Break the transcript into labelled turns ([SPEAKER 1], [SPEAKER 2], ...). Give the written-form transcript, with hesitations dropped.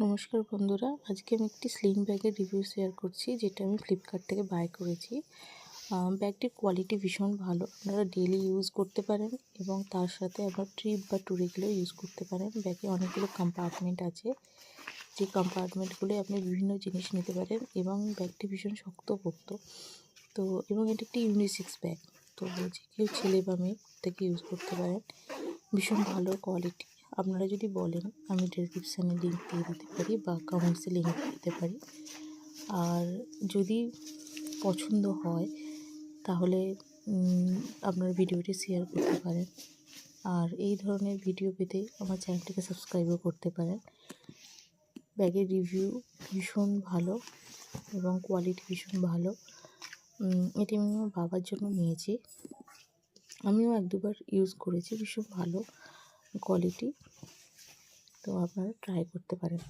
[SPEAKER 1] নমস্কার বন্ধুরা, আজকে আমি একটি স্লিং ব্যাগের রিভিউ শেয়ার করছি, যেটা আমি ফ্লিপকার্ট থেকে বাই করেছি। ব্যাগটির কোয়ালিটি ভীষণ ভালো, আপনারা ডেলি ইউজ করতে পারেন এবং তার সাথে আপনার ট্রিপ বা ট্যুরে গেলেও ইউজ করতে পারেন। ব্যাগে অনেকগুলো কম্পার্টমেন্ট আছে, যে কম্পার্টমেন্টগুলো আপনি বিভিন্ন জিনিস নিতে পারেন এবং ব্যাগটি ভীষণ শক্তপোক্ত। তো এবং এটা একটি ইউনিসেক্স ব্যাগ, তো যে কেউ ছেলে বা মেয়ে থেকে ইউজ করতে পারেন। ভীষণ ভালো কোয়ালিটি। আপনারা যদি বলেন আমি ডেসক্রিপশানে লিঙ্ক দিয়ে দিতে পারি বা কমেন্টসে লিঙ্ক দিয়ে দিতে পারি। আর যদি পছন্দ হয় তাহলে আপনার ভিডিওটি শেয়ার করতে পারেন। আর এই ধরনের ভিডিও পেতে আমার চ্যানেলটিকে সাবস্ক্রাইবও করতে পারেন। ব্যাগের রিভিউ ভীষণ ভালো এবং কোয়ালিটি ভীষণ ভালো। এটি আমি আমার বাবার জন্য নিয়েছি, আমিও 1-2বার ইউজ করেছি, ভীষণ ভালো কোয়ালিটি। তো আপনারা ট্রাই করতে পারেন।